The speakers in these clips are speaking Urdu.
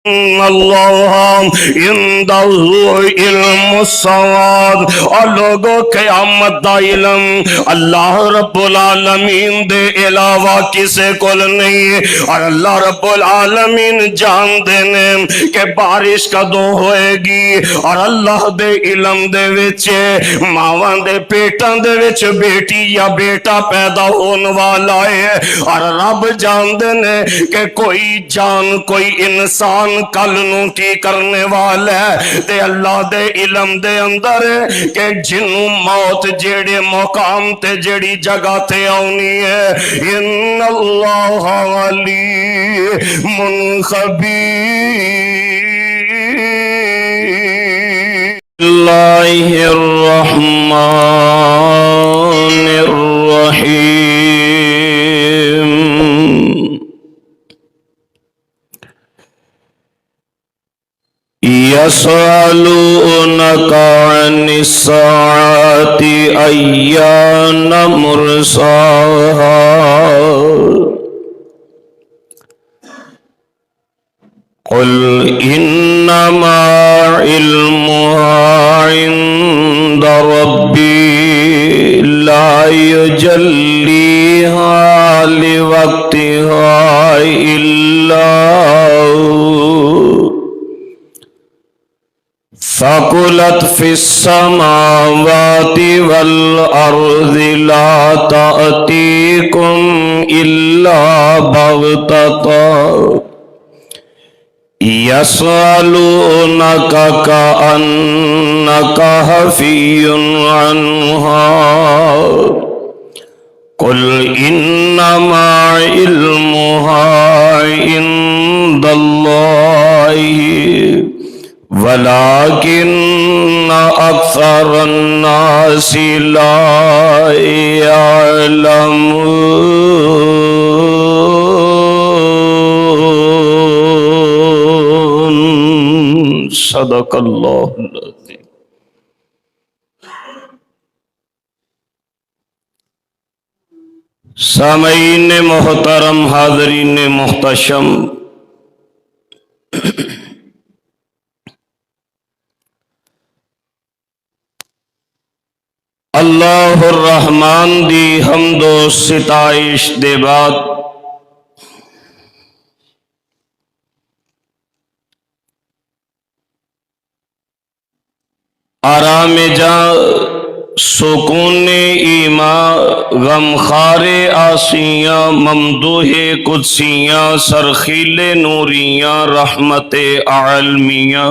اللہ عنده علم الساعۃ، اور لوگوں قیامت دا علم اللہ رب العالمین دے علاوہ کسے کول نہیں، اور اللہ رب العالمین جان دینے کہ بارش کدوں ہوئے گی، اور اللہ دے علم دے وچ ماواں دے پیٹاں دے وچ بیٹی یا بیٹا پیدا ہون والا ہے، اور رب جان دینے کہ کوئی جان کوئی انسان کل نو کی کرنے والا ہے، تے اللہ دے علم دے اندر ہے کہ جنوں موت جیڑے مقام تے جیڑی جگہ تے آنی ہے، ان اللہ علیم خبیر۔ اللہ الرحمن الرحیم۔ يسألونك عن الساعة أيان مرساها قل إنما علمها عند ربي لا يجليها لوقتها إلا ثقلت في السماوات والأرض لا تأتيكم إلا بغتة يسألونك كأنك حفي عنها قل إنما علمها عند الله ولكن أكثر الناس لا يعلمون۔ صدق اللہ العظیم۔ سامعین محترم، حاضرین محتشم، اللہ الرحمن دی حمد و ستائش دے بعد آرام جاں، سکون ایمان، غمخار آسیاں، ممدوح قدسیاں، سرخیل نوریاں، رحمت عالمیاں،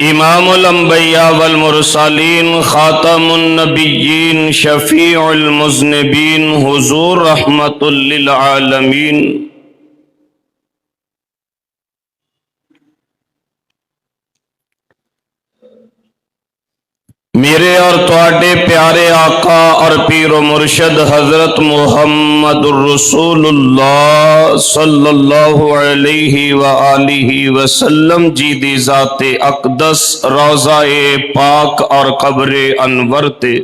امام الانبیاء والمرسلین، خاتم النبیین، شفیع المذنبین، حضور رحمت للعالمین، میرے اور تواڈے پیارے آقا اور پیر و مرشد حضرت محمد الرسول اللہ صلی اللہ علیہ وآلہ وسلم جی دی ذات اقدس روضہ پاک اور قبر انور تے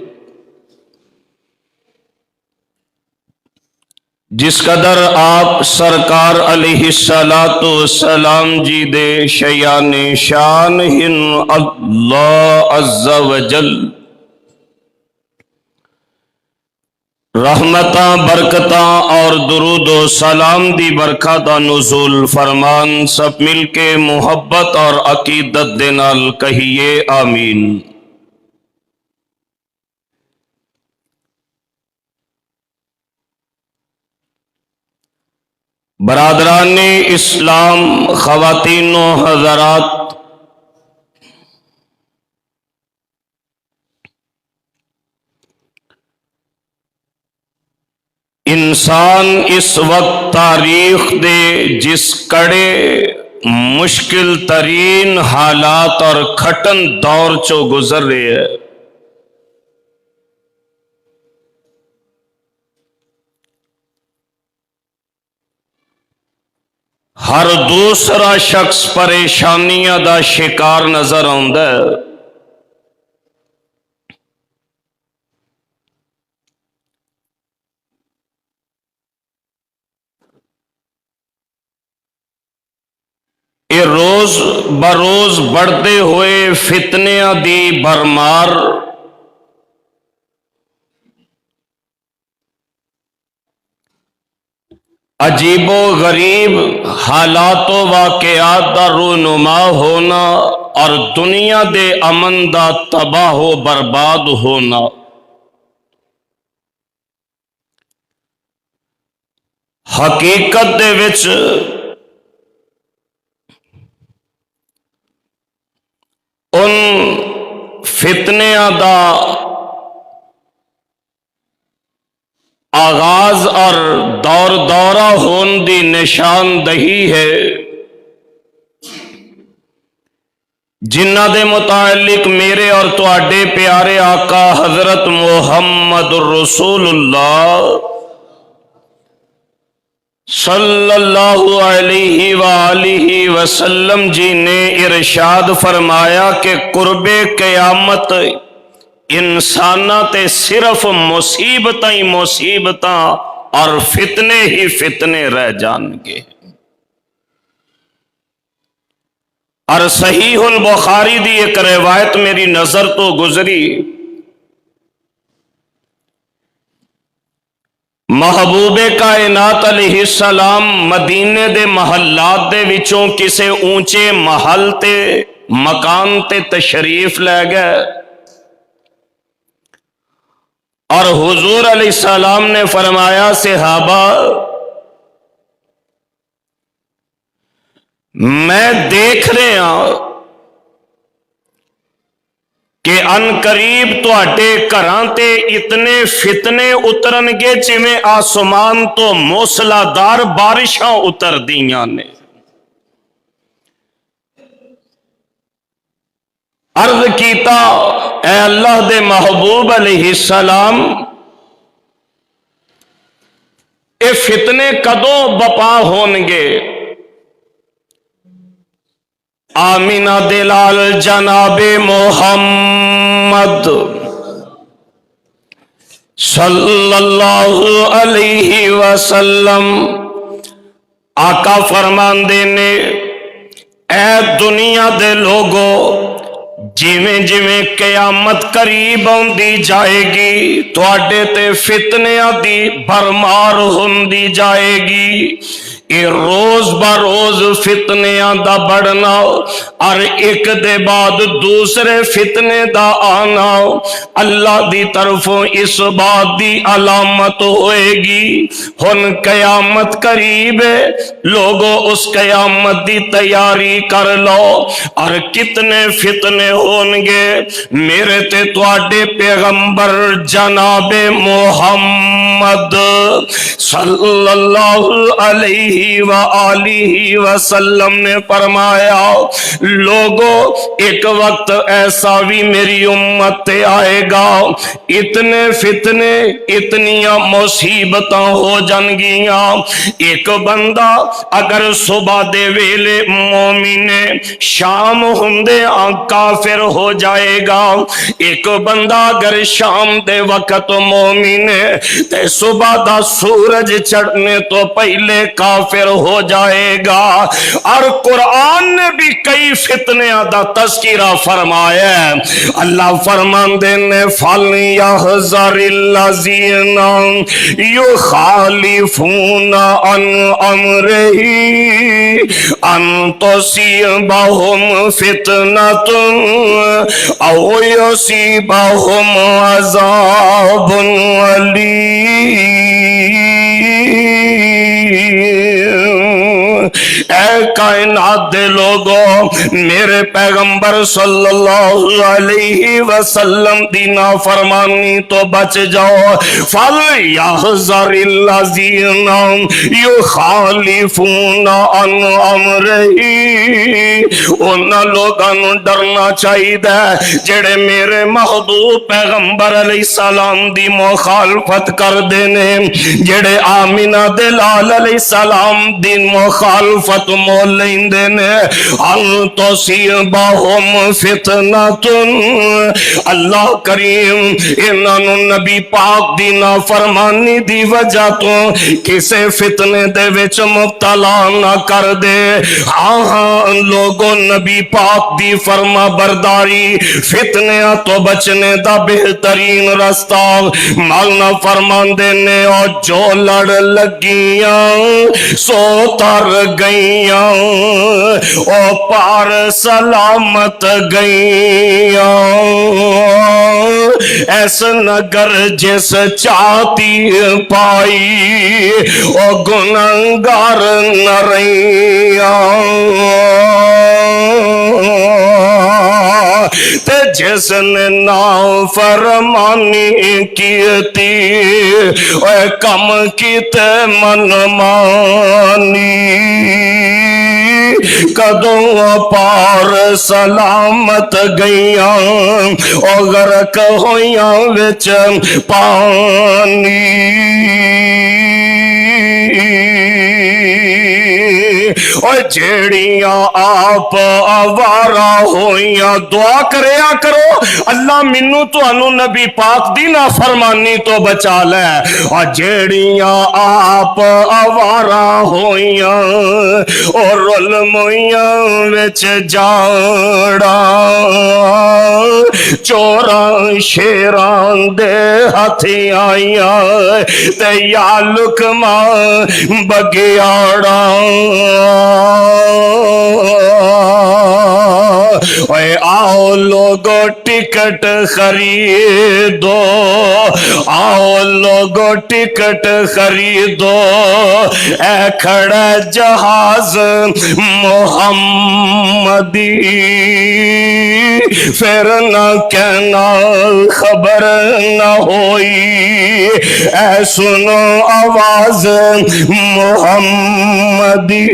جس قدر آپ سرکار علیہ السلام جی دے شیان شان ہن اللہ عز و جل رحمتاں، برکتاں اور درود و سلام دی برکات نزول فرمان، سب مل کے محبت اور عقیدت دے نال کہیے آمین۔ برادران اسلام، خواتین و حضرات، انسان اس وقت تاریخ دے جس کڑے مشکل ترین حالات اور کھٹن دور چو گزر رہے ہے، ہر دوسرا شخص پریشانیاں دا شکار نظر آندا ہے۔ بروز بڑھتے ہوئے فتنیاں دی بھرمار، عجیب و غریب حالات و واقعات دا رونما ہونا اور دنیا دے امن دا تباہ و برباد ہونا، حقیقت دے وچ ان فتنیاں دا آغاز اور دور دورہ ہون دی نشاندہی ہے جنہ دے متعلق میرے اور تواڈے پیارے آقا حضرت محمد رسول اللہ صلی اللہ علیہ وآلہ وسلم جی نے ارشاد فرمایا کہ قرب قیامت انساناں تے صرف مصیبتاں ہی مصیبتاں اور فتنے ہی فتنے رہ جان گے۔ اور صحیح البخاری دی ایک روایت میری نظر تو گزری، محبوب کائنات علیہ السلام مدینے دے محلات دے وچوں کسے اونچے محل تے مکان تے تشریف لے گئے اور حضور علیہ السلام نے فرمایا صحابہ میں دیکھ رہا کہ ان قریب تواڈے گھراں تے اتنے فتنے اترن گے جویں آسمان تو موسلادھار بارشاں اتر دیاں نے۔ عرض کیتا اے اللہ دے محبوب علیہ السلام اے فتنے کدوں بپا ہون گے؟ آمینہ دلال جناب محمد صلی اللہ علیہ وسلم آقا فرماندے نے اے دنیا دے لوگو جویں جویں قیامت قریب ہوندی جائے گی تواڈے تے فتنیاں دی بھرمار ہوندی جائے گی، اے روز بروز فتنیاں دا بڑھنا اور ایک دے بعد دوسرے فتنے دا آنا اللہ دی طرفوں اس بات دی علامت ہوئے گی ہن قیامت قریب ہے، لوگوں اس قیامت دی تیاری کر لو۔ اور کتنے فتنے ہون گے میرے تے تواڈے پیغمبر جناب محمد صلی اللہ علیہ وآلہ وسلم نے فرمایا لوگو ایک وقت ایسا بھی میری امت تے آئے گا اتنے فتنے اتنیاں مصیبتاں ہو جانگیاں، ایک بندہ اگر صبح دے ویلے مومن شام ہوندے کافر ہو جائے گا، ایک بندہ اگر شام دے وقت مومن تے صبح دا سورج چڑھنے تو پہلے کافر ہو جائے گا۔ اور قرآن نے بھی کئی فتنیاں دا تذکرہ فرمایا ہے، اللہ فرماندے نے فَلْيَحْذَرِ الَّذِينَ يُخَالِفُونَ عَنْ أَمْرِهِ أَن تُصِيبَهُمْ فِتْنَةٌ أَوْ يُصِيبَهُمْ عَذَابٌ أَلِيمٌ۔ اے کائنات دے لوگوں میرے پیغمبر صلی اللہ علیہ وسلم دی نافرمانی تو بچ جاؤ۔ فَلْيَحْذَرِ الَّذِينَ يُخَالِفُونَ عَنْ أَمْرِهِ، ان لوگاں نوں ڈرنا چاہیے جڑے میرے محبوب پیغمبر علیہ السلام دی مخالفت کر دینے، جڑے آمینہ دلال علیہ السلام دی مخالفت مول لیندے نے ان تصیبہم فتنۃ اللہ کریم انہاں نو نبی پاک دی نافرمانی دی وجہ تو کسے فتنے دے وچ مبتلا نہ کر دے ہاں لوگوں نبی پاک دی فرما برداری فتنیاں تو بچنے دا بہترین رستہ مولا فرماندے نے اور جو لڑ لگیاں سو تر گئیاں او پار سلامت گئیاں ایس نگر جس چاہتی پائی او گنہگار نہ رہیاں تے جس نے نافرمانی کیتی اے کم کیتے من مانی کدوں پار سلامت گئیاں او غرق ہویاں وچ پانی اور جیڑیاں آپ آوارا ہویاں دعا کریا کرو اللہ منو تو انو نبی پاک دی نافرمانی تو بچا لے اور جیڑیاں آپ آوارا ہویاں اور رل مویاں وچ جاڑا چوراں شیران دے ہتھی آئیاں تے یا لکما بگیاڑا اے آؤ لوگو ٹکٹ خریدو آؤ لوگو ٹکٹ خریدو اے کھڑا جہاز محمدی پھر نہ کہنا خبر نہ ہوئی اے سنو آواز محمدی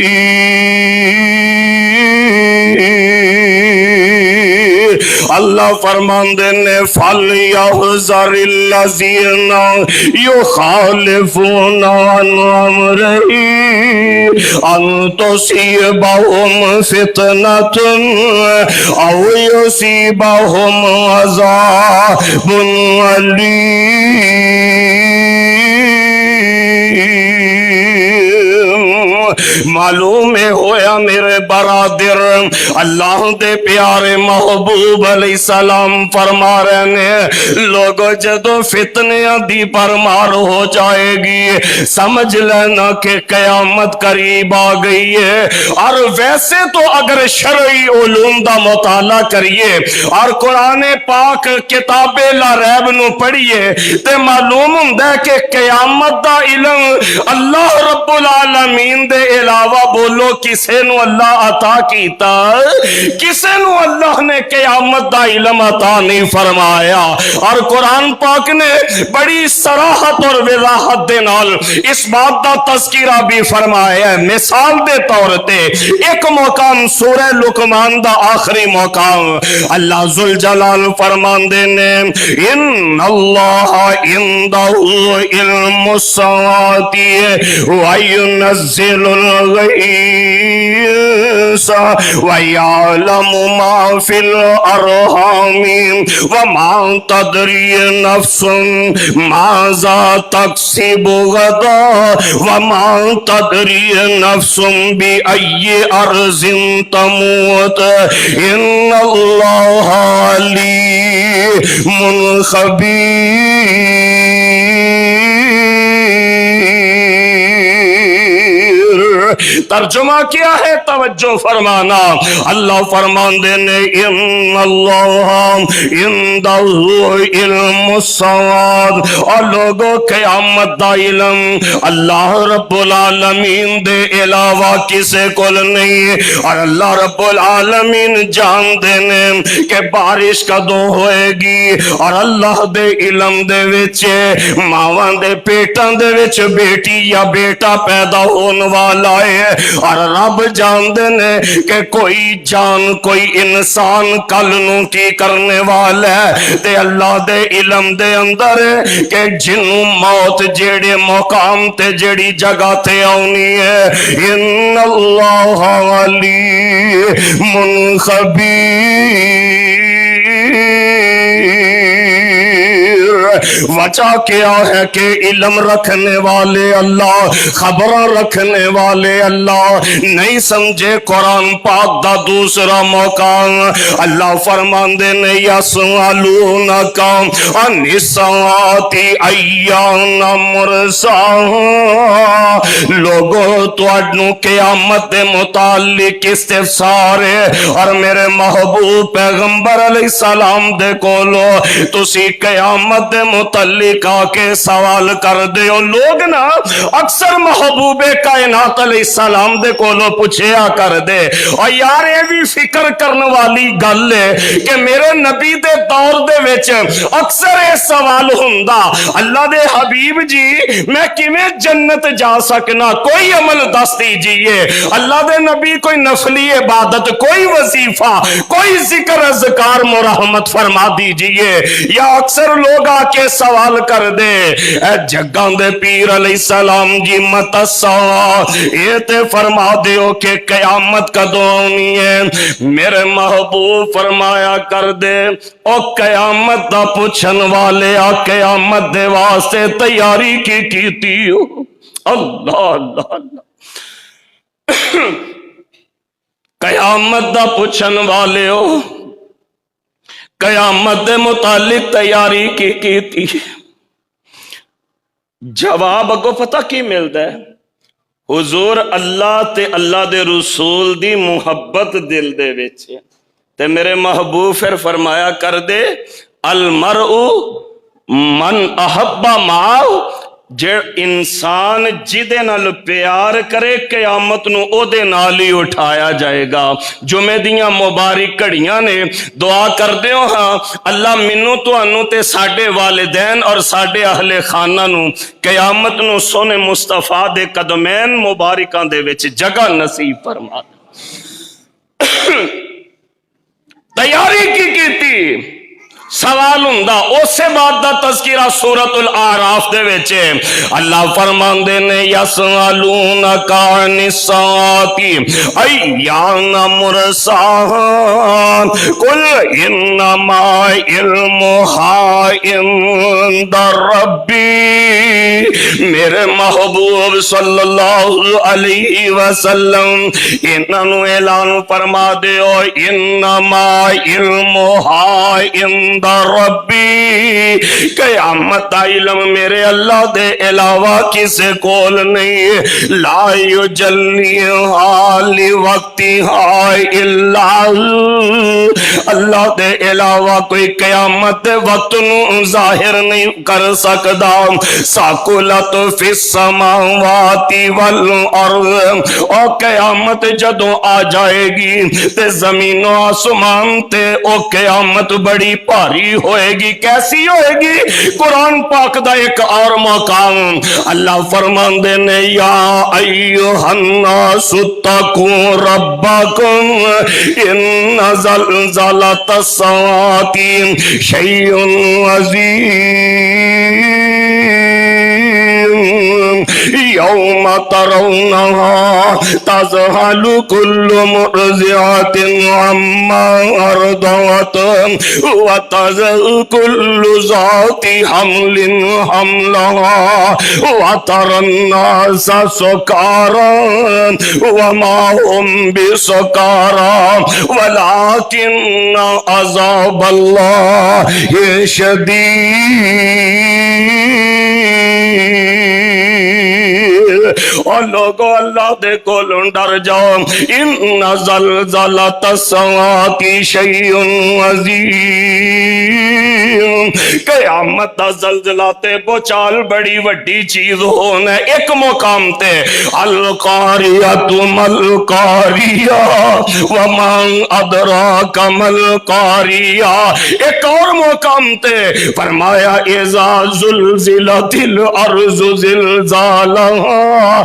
اللہ فرماندے نے فَلْيَحْذَرِ الَّذِينَ يُخَالِفُونَ عَنْ أَمْرِهِ أَن تُصِيبَهُمْ فِتْنَةٌ أَوْ يُصِيبَهُمْ عَذَابٌ أَلِيمٌ معلوم ہویا میرے برادر اللہ دے پیارے محبوب علیہ السلام فرما رہے ہیں لوگوں جدو فتنیاں دی پرمار ہو جائے گی سمجھ لینا کہ قیامت قریب آ گئی ہے اور ویسے تو اگر شرعی علوم دا مطالعہ کریے اور قرآن پاک کتاب لا ریب نو پڑھیے تے معلوم ہوندہ ہے کہ قیامت دا علم اللہ رب العالمین دے علاوہ بولو کسے نو اللہ عطا کیتا کسے نو اللہ نے قیامت دا علم عطا نہیں فرمایا اور قرآن پاک نے بڑی صراحت اور وضاحت دے نال اس بات دا تذکرہ بھی فرمایا ہے مثال دے طور تے ایک مقام سورہ لقمان دا آخری مقام اللہ ذوالجلال فرمان دینے ان اللہ اندہ علم الساعۃ وینزل الغیث ویعلم ما فی الارحام وما تدری نفس ماذا تکسب غدا وما تدری نفس بأی ارض تموت ان اللہ علیم خبیر ترجمہ کیا ہے توجہ فرمانا اللہ فرمان دینے ان اللہ عندہ علم الساعۃ اور لوگوں قیامت دا علم اللہ رب العالمین دے علاوہ کسے کول نہیں اور اللہ رب العالمین جان دینے کہ بارش کدوں ہوئے گی اور اللہ دے علم دے وچے ماواں دے پیٹاں دے وچ بیٹی یا بیٹا پیدا ہون والا ہے ہے اور رب جاندے نے کہ کوئی جان کوئی انسان کل نو کی کرنے والا ہے تے اللہ دے علم دے اندر کہ جنوں موت جیڑے مقام تے جیڑی جگہ تے آنی ہے ان اللہ علیم خبیر وجہ کیا ہے کہ علم رکھنے والے اللہ خبر رکھنے والے اللہ نہیں سمجھے قرآن پاک دا دوسرا مقام اللہ فرماندے نے یسألونک عن الساعۃ ایان مرساہا لوگوں تواڈوں قیامت دے متعلق استفسار ہے اور میرے محبوب پیغمبر علیہ السلام دے کولو تسی قیامت دے متعلق آ کے سوال کر دے ہو لوگ نا اکثر محبوب کائنات علیہ السلام دے کولو پوچھیا کر دے اور یار یہ بھی فکر کرنے والی گل ہے کہ میرے نبی دے دور دے وچ اکثر یہ سوال ہوندا اللہ دے حبیب جی میں کیویں جنت جا سکنا کوئی عمل دس دیجیے اللہ دے نبی کوئی نفلی عبادت کوئی وظیفہ کوئی ذکر اذکار مرحمت فرما دیجیے یا اکثر لوگ آ کے سوال کر دے اے جگاں دے پیر علیہ السلام جی متسا یہ تے فرما دیو کہ قیامت کدوں آنی ہے میرے محبوب فرمایا کر دے او قیامت دا پوچھن والے آ قیامت دے واسطے تیاری کی کیتی ہو اللہ اللہ اللہ قیامت دا پوچھن والے ہو قیامت دے متعلق تیاری کی کیتی جواب اگو پتہ کی ملتا ہے حضور اللہ تے اللہ دے رسول دی محبت دل دے وچ تے میرے محبوب پھر فرمایا کر دے المرء من احب معه جے انسان جدے نال پیار کرے قیامت نو او دے نال ہی اٹھایا جائے گا جمعے دیاں مبارک گھڑیاں نے دعا کر دیو ہاں اللہ منو تانوں تے ساڈے والدین اور ساڈے اہل خانہ نو قیامت نو سونے مصطفیٰ دے قدمین مبارکاں دے وچ جگہ نصیب فرما تیاری کی کیتی سوال ہوندا اس سے بعد دا تذکرہ سورۃ الاعراف دے وچ اللہ فرماندے نے یسألونک عن الساعۃ ایان مرساہا قل انما علمها عند ربی میرے محبوب صلی اللہ علیہ وسلم انہوں اعلان فرما دیو انما علمها عند ربی قیامت علم میرے اللہ دے علاوہ کسے کول نہیں لا یجلیہا لوقتہا الا اللہ دے علاوہ کوئی قیامت دے وقت نو ظاہر نہیں کر سکدا ثقلت فی السماوات والارض اور قیامت جدوں آ جائے گی تے زمین و آسمان تے او قیامت بڑی بھاری ہوئے گی کیسی ہوئے گی قرآن پاک دا ایک اور مقام اللہ فرماندے نے یا ایھا الناس اتقوا ربکم ان زلزلۃ الساعۃ شیء عظیم یوم ترونها تذہل کل مرضعۃ عما ارضعت وتضع كل ذات حمل حملها وترى الناس سكارى وما هم بسكارى ولكن عذاب الله شديد اور لوگوں اللہ دے کولوں ڈر جاؤ ان زلزلۃ الساعۃ شیء عظیم قیامت دا زلزلہ تے بچال بڑی وڈی چیز ہونا ہے ایک مقام تے القاریۃ ملقاریہ وما ادراک ملقاریہ ایک اور مقام تے فرمایا اذا زلزلت الارض زلزالہا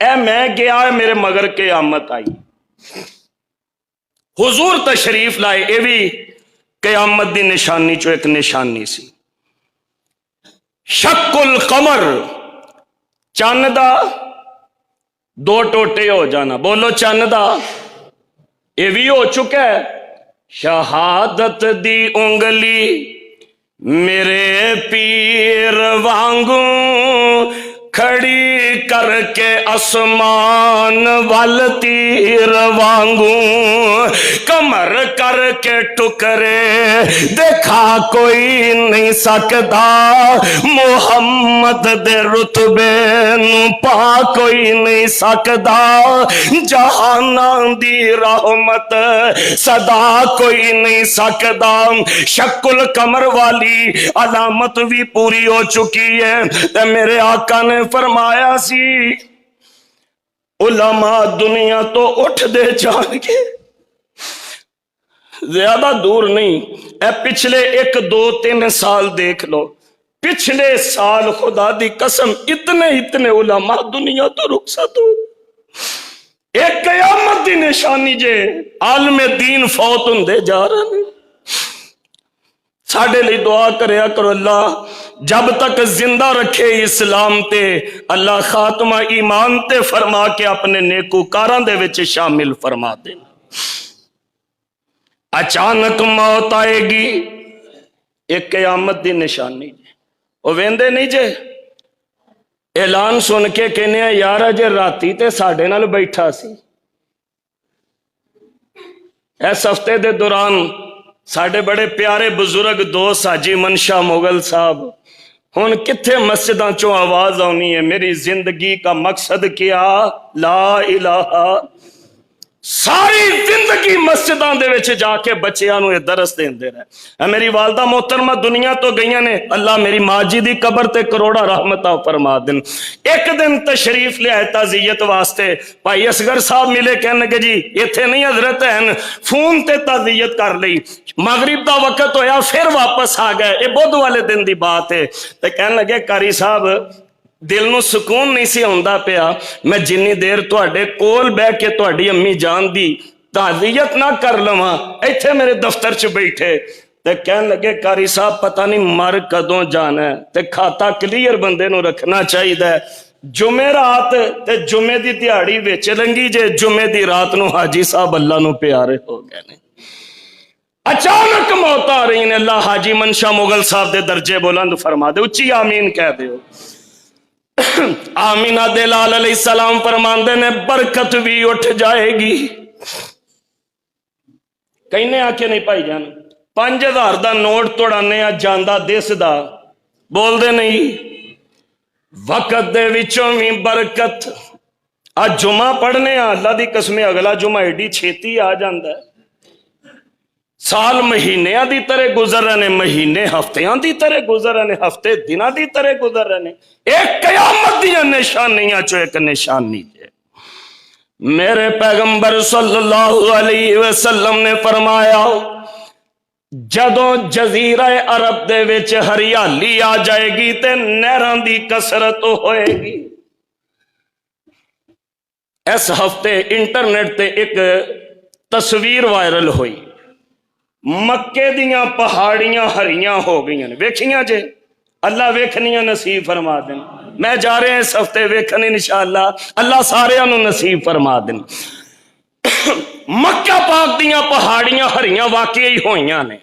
اے میں گیا میرے مگر قیامت آئی. حضور تشریف لائے, یہ بھی قیامت دی نشانی چو ایک نشانی سی. شق القمر, چند دا دو ٹوٹے ہو جانا. بولو چند دا, یہ بھی ہو چکا ہے. شہادت دی انگلی میرے پیر وانگوں کھڑی کر کے آسمان وال تیر وانگوں کمر کر کے ٹکرے دیکھا کوئی نہیں سکتا محمد دے رتبے نو پا کوئی نہیں سکتا جہاناں دی رحمت صدا کوئی نہیں سکتا. شق القمر والی علامت بھی پوری ہو چکی ہے. تے میرے آقا نے فرمایا سی علماء دنیا تو اٹھ دے جان کے, زیادہ دور نہیں, اے پچھلے 1 2 3 سال دیکھ لو. پچھلے سال خدا دی قسم اتنے علماء دنیا تو رخصت ہو. ایک قیامت دی نشانی جے عالم دین فوت ہوندے جا رہے ہیں. ساڑھے لئے دعا کریا کرو اللہ جب تک زندہ رکھے اسلام تے اللہ خاتمہ ایمان تے فرما کے اپنے نیکوکاراں دے وچ شامل فرما دے. اچانک موت آئے گی, ایک قیامت دی نشانی. وہ ویندے نہیں جے اعلان سن کے کہنے ہیں یار اجے راتی تے ساڑھے نال بیٹھا سی. اس ہفتے دے دوران ساڑھے بڑے پیارے بزرگ دوست حاجی منشا مغل صاحب ہن کتھے مسجداں چوں آواز آنی ہے میری زندگی کا مقصد کیا لا الہ. ساری زندگی مسجداں دے وچ جا کے بچیاں نو یہ درس دیندے رہے. میری والدہ محترمہ دنیا تو گئیاں نے, اللہ میری ماں جی دی قبر تے کروڑا رحمتہ فرما دن. ایک دن تشریف لے آئے تعزیت واسطے, بھائی اصغر صاحب ملے, کہنے کہ جی ایتھے نہیں حضرت ہیں, فون تے تعزیت کر لئی. مغرب دا وقت ہویا پھر واپس آ گئے, یہ بدھ والے دن دی بات ہے. تے کہنے لگے قاری صاحب دل نو سکون نہیں سی ہوندا پیا, میں جنی دیر تواڈے کول بہ کے تواڈی امی جان دی تعزیت نہ کر لواں ایتھے میرے دفتر چ بیٹھے. تے کہنے لگے قاری صاحب پتہ نہیں مر کدوں جانا ہے, تے کھاتا کلیئر بندے نو رکھنا چاہیے. جمعرات تے جمعے دی دیہاڑی وچ لنگی جے, جمعے دی رات نو حاجی صاحب اللہ نو پیارے ہو گئے نے. اچانک موت آ رہی نے. اللہ حاجی منشا مغل صاحب دے درجے بلند فرما دے, اچھی آمین کہہ دیو. آمینہ دلال علیہ السلام فرماندے نے برکت بھی اٹھ جائے گی. کہنے آکے نہیں پائی جان 5000 دا نوٹ توڑانے آ جاندہ دیس دا بول دے نہیں. وقت دے وچوں بھی برکت. آج جمعہ پڑھنے آ اللہ دی قسمیں اگلا جمعہ ایڈی چھیتی آ جاندہ ہے. سال مہینیاں دی طرح گزر رہنے, مہینے ہفتیاں دی طرح گزر رہنے, ہفتے دنہ دی طرح گزر رہنے. ایک قیامت دیا نشانیاں چو ایک نشانی ہے. میرے پیغمبر صلی اللہ علیہ وسلم نے فرمایا جدوں جزیرہ عرب دے وچ ہریالی آ جائے گی تے نہراں دی کثرت ہوئے گی. اس ہفتے انٹرنیٹ تے ایک تصویر وائرل ہوئی, مکے دیاں پہاڑیاں ہریاں ہو گئیاں. ویکھیاں جے اللہ ویکھنیاں نصیب فرما دن. میں جا رہے ہیں اس ہفتے ویکھنے انشاءاللہ, اللہ سارے انہوں نصیب فرما دن. مکہ پاک دیاں پہاڑیاں ہریاں واقعی ہوئیاں نے.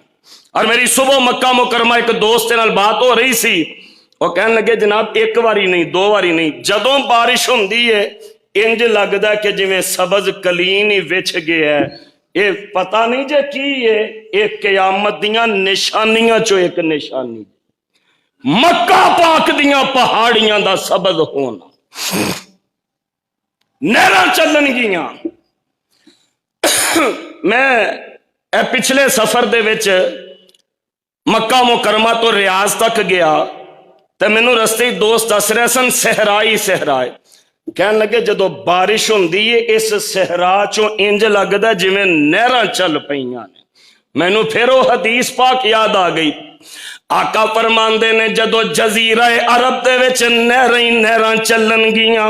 اور میری صبح مکہ مکرمہ ایک دوست نال بات ہو رہی سی, وہ کہنے لگے جناب 1 واری نہیں 2 واری نہیں, جدوں بارش ہوندی ہے انج لگدا ہے کہ جویں سبز کلین ہی وچ گیا ہے. یہ پتہ نہیں جے کی ہے, ایک قیامت دیاں نشانیاں چو ایک نشانی. مکہ پاک دیاں پہاڑیاں دا سبز ہونا, نہراں چلن گیاں. میں پچھلے سفر دے وچ مکہ مکرمہ تو ریاض تک گیا, تے مینوں رستے دوست دس رہے سن صحرائے. کہنے لگے جدو بارش ہوندی ہے اس صحرا چوں انج لگدا جویں نہراں چل پئیاں نے. مینوں پھر وہ حدیث پاک یاد آ گئی. آقا فرماندے نے جدو جزیرہ عرب دے وچ نہراں چلن گیاں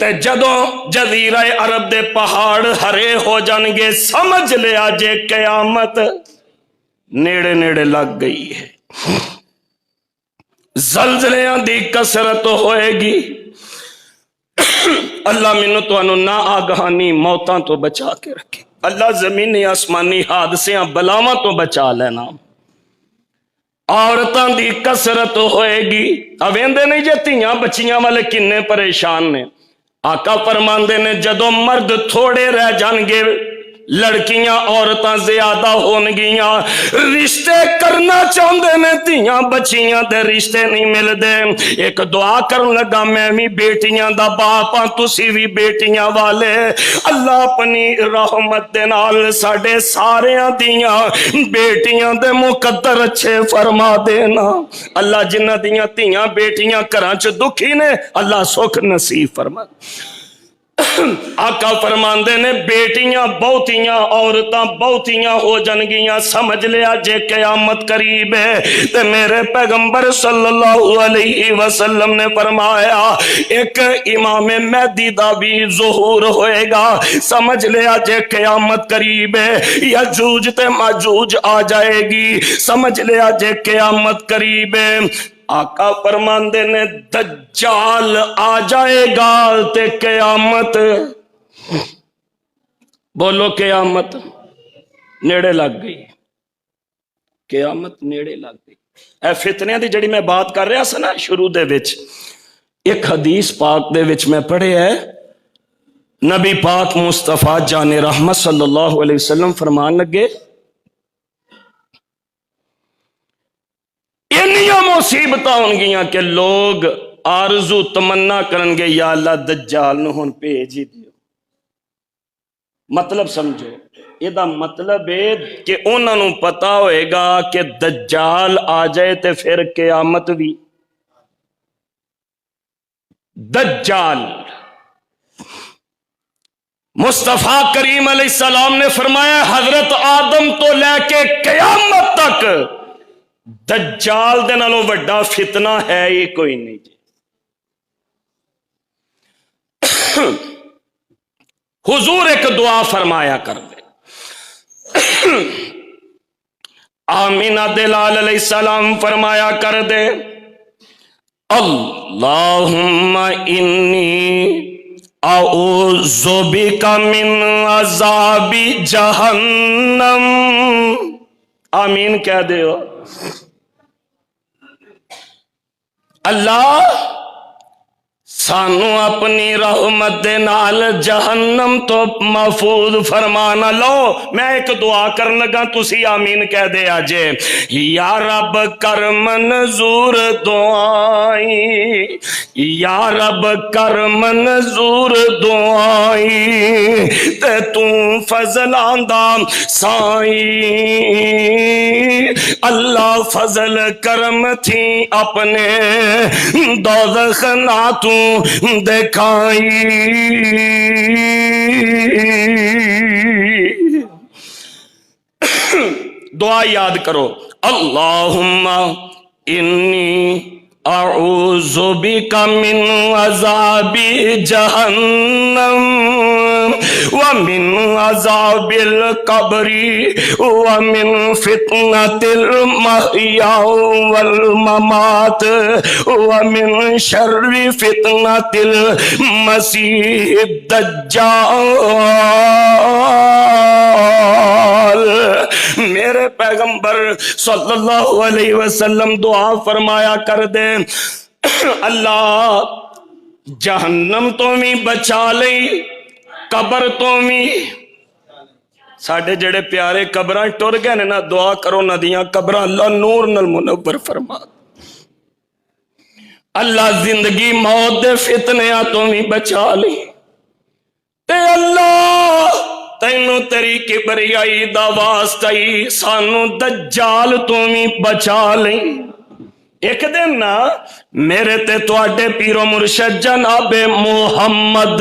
تے جدوں جزیرہ عرب دے پہاڑ ہرے ہو جان گے سمجھ لیا جے قیامت نیڑے نیڑے لگ گئی ہے، زلزلیاں دی کثرت ہوئے گی۔ اللہ مینوں تانوں نا آگاہانی موتاں تو بچا کے رکھے، اللہ زمینی آسمانی حادثیاں بلاواں تو بچا لینا۔ عورتاں دی کثرت ہوئے گی، اویندے نہیں جے تیاں بچیاں والے کنے پریشان نے۔ آقا فرماندے نے جدوں مرد تھوڑے رہ جان گے لڑکیاں عورتاں زیادہ ہون گیاں، رشتے کرنا چاہندے نے تیاں بچیاں دے رشتے نہیں مل دے۔ ایک دعا کرن لگا میں بھی بیٹیاں دا باپ ہاں، تسی بھی بیٹیاں والے، اللہ اپنی رحمت دے نال ساڈے ساریاں دیاں بیٹیاں دے مقدر اچھے فرما دینا۔ اللہ جنہ دیاں تیاں بیٹیاں گھراں چ دکھی نے اللہ سکھ نصیب فرما۔ آقا فرماندے نے بیٹیاں بہتیاں عورتاں بہتیاں ہو جان گیاں، سمجھ لیا جے قیامت قریب ہے۔ تے میرے پیغمبر صلی اللہ علیہ وسلم نے فرمایا ایک امام مہدی دا بھی ظہور ہوئے گا، سمجھ لیا جے قیامت قریب ہے۔ یجوج تے ماجوج آ جائے گی، سمجھ لیا جے قیامت قریب ہے۔ آقا فرماندے نے دجال آ جائے گا تے قیامت، بولو قیامت نیڑے لگ گئی، قیامت نیڑے لگ گئی۔ اے فتنیاں دی جڑی میں بات کر رہا سا نا شروع دے وچ، ایک حدیث پاک دے وچ میں پڑھے ہے، نبی پاک مصطفیٰ جان رحمت صلی اللہ علیہ وسلم فرمان لگے انیاں مصیبتاں ہون گیاں کہ لوگ آرزو تمنا کرن گے یا اللہ دجال نو ہن بھیج ہی دیو۔ مطلب سمجھو، یہ دا مطلب ہے کہ انہاں نو پتا ہوئے گا کہ دجال آ جائے تے پھر قیامت بھی۔ دجال مصطفیٰ کریم علیہ السلام نے فرمایا حضرت آدم تو لے کے قیامت تک دجال دے نالوں وڈا فتنہ ہے ہی کوئی نہیں جی۔ حضور ایک دعا فرمایا کر دے، آمینہ دلال علیہ السلام فرمایا کر دے اللہم انی اعوذ بک من عذاب جہنم، آمین کہہ دے ہو۔ اللہ سانو اپنی رحمت دے نال جہنم تو محفوظ فرمانا۔ لو میں ایک دعا کرن لگا تسی آمین کہہ دے آجے، یا رب کر منظور دعائی، یا رب کر منظور دعائی، تے تو فضل آندہ سائی، اللہ فضل کرم تھی اپنے دوزخ نہ تو دکھائی۔ دعا یاد کرو، اللہم انی اعوذ بک من عذاب جہنم ومن عذاب القبر ومن فتنة المحیا والممات ومن شر فتنة المسیح الدجال۔ میرے پیغمبر صلی اللہ علیہ وسلم دعا فرمایا کر دے، اللہ جہنم تو بھی بچا لئی، قبر تو بھی۔ ساڑھے جڑے پیارے قبراں ٹر گئے نے نا، دعا کرو نہ دیاں قبراں اللہ نور نال منور فرما۔ اللہ زندگی موت دے فتنیاں تو بھی بچا لئی، تے اللہ تینو تیری کبریائی دا واسطائی سانو دجال تو بھی بچا لئی۔ ایک دن نا میرے تے تواڈے پیرو مرشد جناب محمد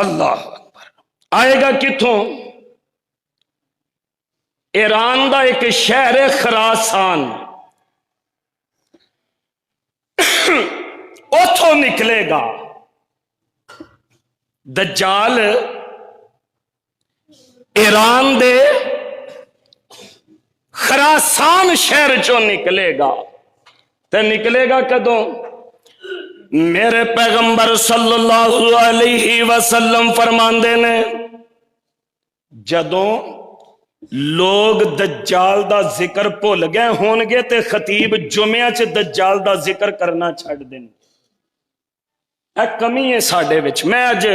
اللہ اکبر. آئے گا کتوں؟ ایران دا ایک شہر ہے خراسان، اتھوں نکلے گا دجال. ایران دے خراسان شہر چوں نکلے گا. تے نکلے گا کدوں؟ میرے پیغمبر صلی اللہ علیہ وسلم فرماندے نے جدوں لوگ دجال دا ذکر بھول گئے ہون گے تے خطیب جمعہ چ دجال دا ذکر کرنا چھڑ دیں. اے کمی ہے ساڈے وچ. میں اج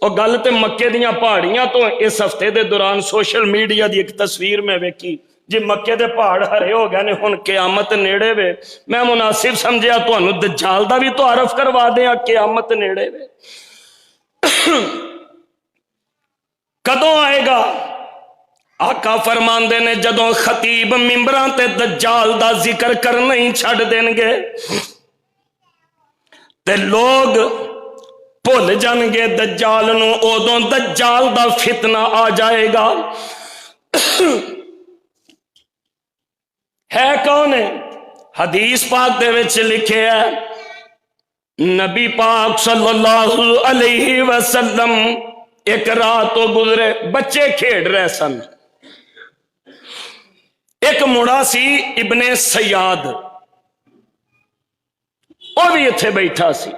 او گل تے مکے دیاں پہاڑیاں تو اس ہفتے دے دوران سوشل میڈیا دی ایک تصویر میں ویکھی جی مکے دے پہاڑ ہرے ہو گئے نے ہن قیامت نیڑے وے. میں مناسب سمجھیا تانوں دجال دا بھی تعارف کروا دیاں قیامت نیڑے وے. کدوں آئے گا؟ آقا فرماندے نے جدوں خطیب ممبراں تے دجال دا ذکر کرنا ہی چھڑ دیں گے تے لوگ بھول جان گے دجال نو. ادوں دجال دا فتنہ آ جائے گا. ہے کون ہے؟ حدیث پاک دے وچ لکھے ہے نبی پاک صلی اللہ علیہ وسلم ایک رات تو گزرے، بچے کھیڑ رہے سن. ایک مڑا سی ابن سیاد، وہ بھی اتھے بیٹھا سی.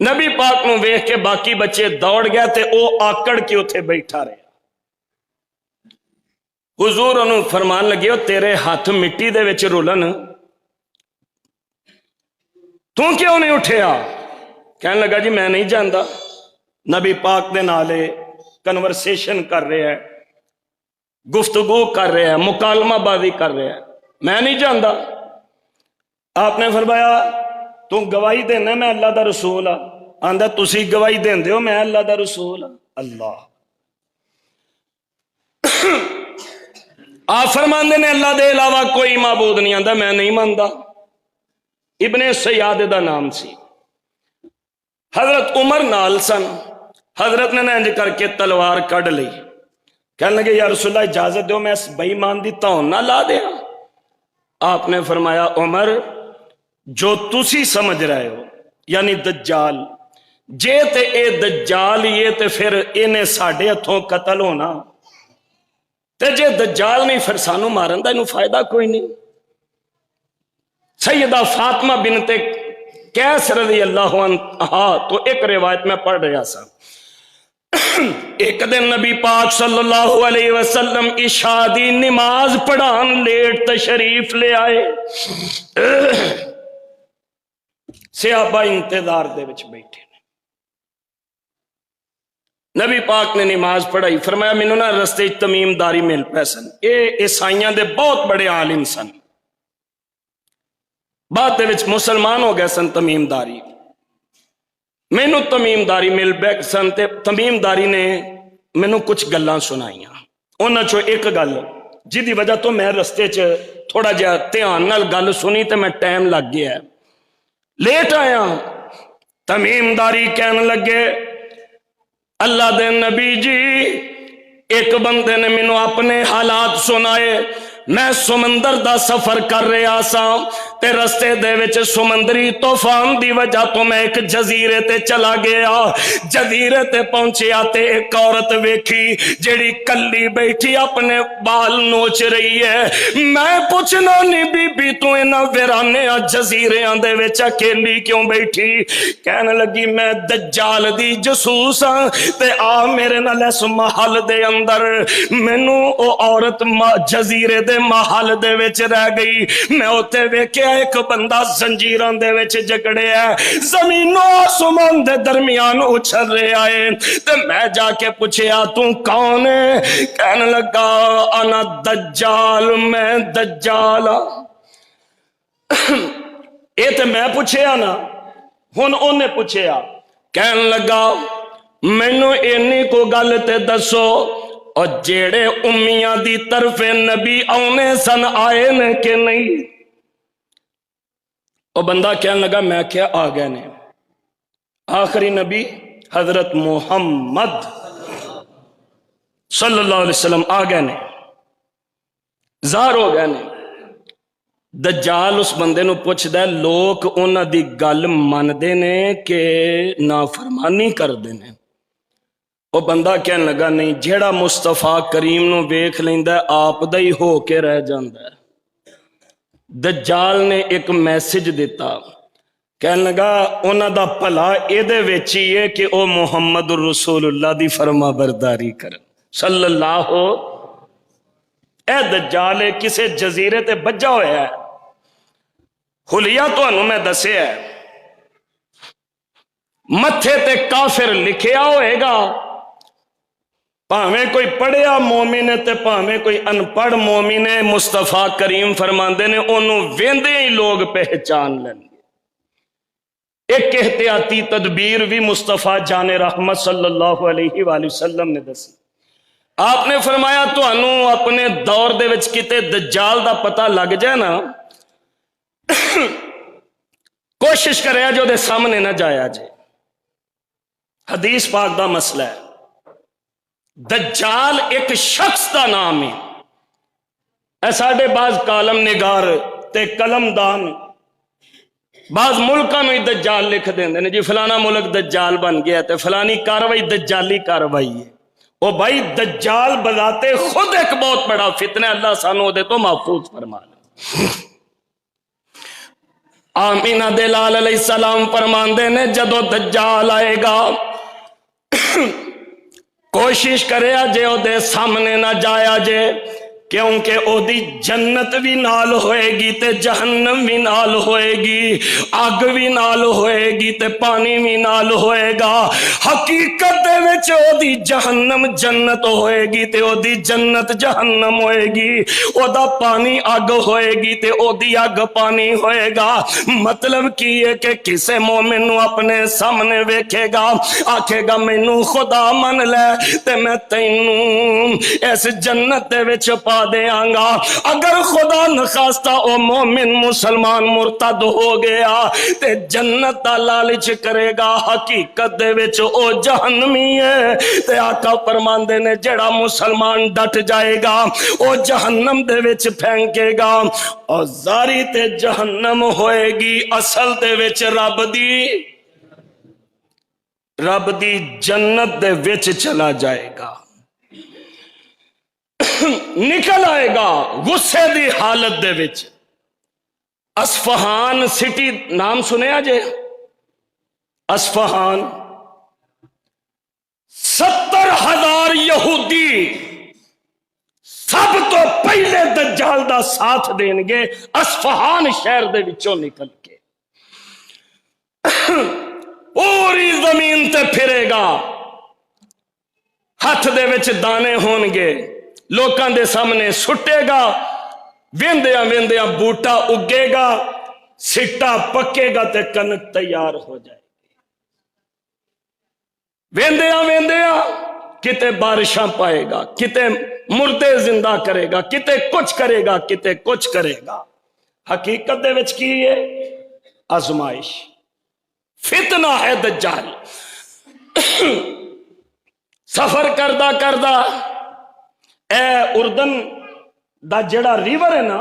نبی پاک نو ویکھ کے باقی بچے دوڑ گئے تے او آکڑ کے اتھے بیٹھا رہے. حضور انہوں فرمان لگے تیرے ہاتھ مٹی دے وچ رولن، تو کیوں نہیں اٹھیا؟ کہنے لگا جی میں نہیں جاندا. نبی پاک دے نالے کنورسیشن کر رہے ہیں، گفتگو کر رہے ہیں، مکالمہ بازی کر رہے ہیں، میں نہیں جاندا. آپ نے فرمایا تو گواہی دینا میں اللہ دا رسول ہاں. آندا تسی گواہی دیندے ہو میں اللہ دا رسول ہاں. اللہ آپ فرماندے نے اللہ دے علاوہ کوئی معبود نہیں. آندا میں نہیں ماندا. ابن سیاد دا نام سی. حضرت عمر نال سن. حضرت نے انج کر کے تلوار کڈ لئی. کہنے لگے یا رسول اللہ اجازت دیو میں اس بے ایمان دی تون نہ لا دیا. آپ نے فرمایا عمر جو تسی سمجھ رہے ہو یعنی دجال جے تے اے دجال یہ تے پھر انہیں ساڑھے ہتھوں قتل ہونا تے جے دجال نہیں پھر سانو مارن دا انہوں فائدہ کوئی نہیں. سیدہ فاطمہ بنت قیس رضی اللہ عنہ تو ایک روایت میں پڑھ رہا سا. ایک دن نبی پاک صلی اللہ علیہ وسلم عشاء دی نماز پڑھان لیٹ تشریف لے آئے. صحابہ انتظار دے وچ بیٹھے. نبی پاک نے نماز پڑھائی. فرمایا مینوں نا رستے تمیم داری مل پے سن. اے عیسائیاں دے بہت بڑے عالم سن. بعد دے وچ مسلمان ہو گئے سن تمیم داری. مینوں تمیم داری مل بیک سن تے تمیم داری نے مینوں کچھ گلاں سنائیاں. انہاں چوں ایک گل جدی وجہ تو میں رستے چ تھوڑا جہا دھیان نال گل سنی تے میں ٹائم لگ گیا لیٹ آیا. تمیم داری کہنے لگے اللہ دے نبی جی ایک بندے نے مینوں اپنے حالات سنائے. میں سمندر دا سفر کر رہا سا تے رستے دے وچ سمندری طوفان دی وجہ تو میں ایک جزیرے تے چلا گیا. جزیرے تے پہنچیا تے ایک عورت ویکھی جیڑی کلی بیٹھی اپنے بال نوچ رہی ہے. میں پوچھنا نہیں بی بی تو انہاں ویرانے جزیریاں دے وچ اکیلی کیوں بیٹھی؟ کہنے لگی میں دجال دی جسوس ہاں تے آ میرے نال اس محل دے اندر. مینوں او عورت جزیرے دے محل دے وچ رہ گئی. میں اوتے ویکھیا ایک بندہ زنجیراں دے وچ جکڑیا ہے زمین و آسمان دے درمیان اچھل رہا ہے. تے میں جا کے پوچھیا تو کون ہے؟ کہنے لگا انا دجال، میں دجال. اے تے میں پوچھیا نا ہن اونے پوچھیا. کہنے لگا مینوں اینی کو گل تے دسو اور جیڑے امیاں دی طرف نبی آنے سن آئے نے کہ نہیں؟ اور بندہ کہنے لگا میں کیا آ گئے نے. آخری نبی حضرت محمد صلی اللہ علیہ وسلم آ گئے نے، ظاہر ہو گئے نے۔ دجال اس بندے نو پوچھدا ہے، لوگ انہاں دی گل مندے نے کہ نافرمانی کردے نے؟ وہ بندہ کہنے لگا نہیں، جیڑا مصطفیٰ کریم نو ویکھ لیندا ہے آپ دا ہی ہو کے رہ جاندا ہے۔ دجال نے ایک میسج دیتا، کہنے لگا انہاں دا بھلا ایدے وچ ہی ہے کہ او محمد رسول اللہ دی فرما برداری کرن صلی اللہ۔ اے دجال کسے جزیرے تے بجا ہویا ہے، حلیہ تانوں میں دسیا ہے، متھے تے کافر لکھیا ہوئے گا، پاویں کوئی پڑھیا مومن ہے تے پاویں کوئی ان پڑھ مومن ہے، مصطفیٰ کریم فرماندے نے انہوں ویندے ہی لوگ پہچان لیں گے۔ ایک احتیاطی تدبیر بھی مصطفیٰ جان رحمت صلی اللہ علیہ وآلہ وسلم نے دسی۔ آپ نے فرمایا تو انہوں اپنے دور دے وچ کتے دجال دا پتہ لگ جائے نا، کوشش کرے جو دے سامنے نہ جایا جائے۔ حدیث پاک دا مسئلہ ہے، دجال ایک شخص دا نام ہے۔ اے ساڑھے بعض کالم نگار تے قلم دان بعض ملکہ میں دجال لکھ دیں دے جی فلانا ملک دجال بن گیا تے فلانی کاروائی دجالی کاروائی ہے۔ او بھائی دجال بذاتے خود ایک بہت بڑا فتنہ، اللہ سانو دے تو محفوظ فرما لے۔ آمینہ دلال علیہ السلام فرمان دے نے جدو دجال آئے گا کوشش کرے جے او دے سامنے نہ جایا جے، کیونکہ او دی جنت بھی نال ہوئے گی تے جہنم بھی نال ہوئے گی، آگ بھی نال ہوئے گی تے پانی بھی نال ہوئے گا۔ حقیقت دے وچ او دی جہنم جنت ہوئے گی تے او دی جنت جہنم ہوئے گی، او دا پانی آگ ہوئے گی تے او دی آگ پانی ہوئے گا۔ مطلب کی ہے کہ کسے مومن نو اپنے سامنے ویکھے گا، آکھے گا مینوں خدا من لے تے میں تینوں اس جنت دے وچ پا دیاں گا۔ اگر خدا نخواستہ او مومن مسلمان مرتد ہو گیا تے جنت دا لالچ کرے گا، حقیقت دے وچ او جہنمی ہے۔ تے آقا فرماندے نے جڑا مسلمان ڈٹ جائے گا او جہنم دے وچ پھینکے گا، اور زاری تے جہنم ہوئے گی، اصل دے وچ رب دی جنت دے وچ چلا جائے گا، نکل آئے گا غصے دی حالت دے وچ۔ اصفہان سٹی نام سنیا جے؟ اصفہان 70,000 یہودی سب تو پہلے دجال دا ساتھ دیں گے اصفہان شہر دے وچوں نکل کے، پوری زمین تے پھرے گا، ہاتھ دے وچ دانے ہون گے، لوکاں دے سامنے سٹے گا، ویندیاں ویندیاں بوٹا اگے گا، سٹا پکے گا تے کنک تیار ہو جائے گی۔ ویندیاں ویندیاں کتے بارشاں پائے گا، کتے مردے زندہ کرے گا، کتے کچھ کرے گا، کتے کچھ کرے گا۔ حقیقت دے وچ کی ہے آزمائش، فتنہ ہے دجال۔ سفر کردہ کردہ اے اردن دا جڑا ریور ہے نا،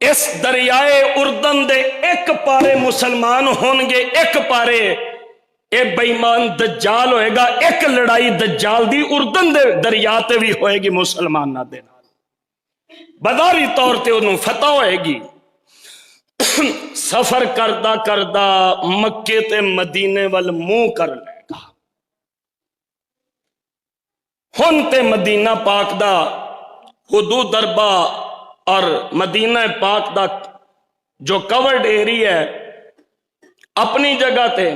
اس دریائے اردن دے ایک پارے مسلمان ہونگے، ایک پارے اے بیمان دجال ہوئے گا۔ ایک لڑائی دجال دی اردن دے دریا تے بھی ہوئے گی مسلمان نہ دینا، بداری طور تے انہوں فتح ہوئے گی۔ سفر کردہ کردہ مکے تے مدینے وال منہ کر لے گا، ہن تے مدینہ پاک دا حدود دربا اور مدینہ پاک دا جو کورڈ ایریا ہے اپنی جگہ تے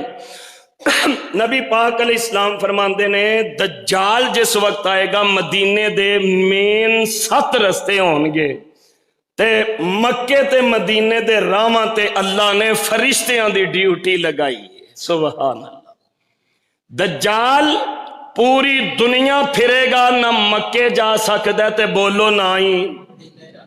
نبی پاک علیہ السلام فرماندے نے دجال جس وقت آئے گا مدینے دے مین 7 رستے ہونگے تے مکے تے مدینے دے راواں تے اللہ نے فرشتیاں دی ڈیوٹی لگائی ہے۔ سبحان اللہ۔ دجال پوری دنیا پھرے گا، نہ مکے جا سکتا تے بولو نہ ہی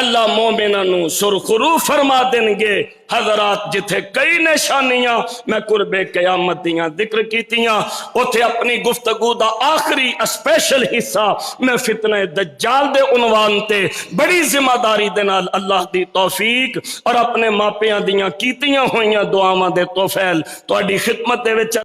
اللہ مومناں نو سرخرو فرما دیں گے۔ حضرات جتھے کئی نشانیاں میں قرب قیامت دیاں ذکر کیتیاں، اتھے اپنی گفتگو دا آخری اسپیشل حصہ میں فتنہ دجال دے عنوان تے بڑی ذمہ داری دے نال اللہ دی توفیق اور اپنے ماپیاں دیاں کیتیاں ہوئیاں دعاواں دے توفیل تہاڈی خدمت دے وچ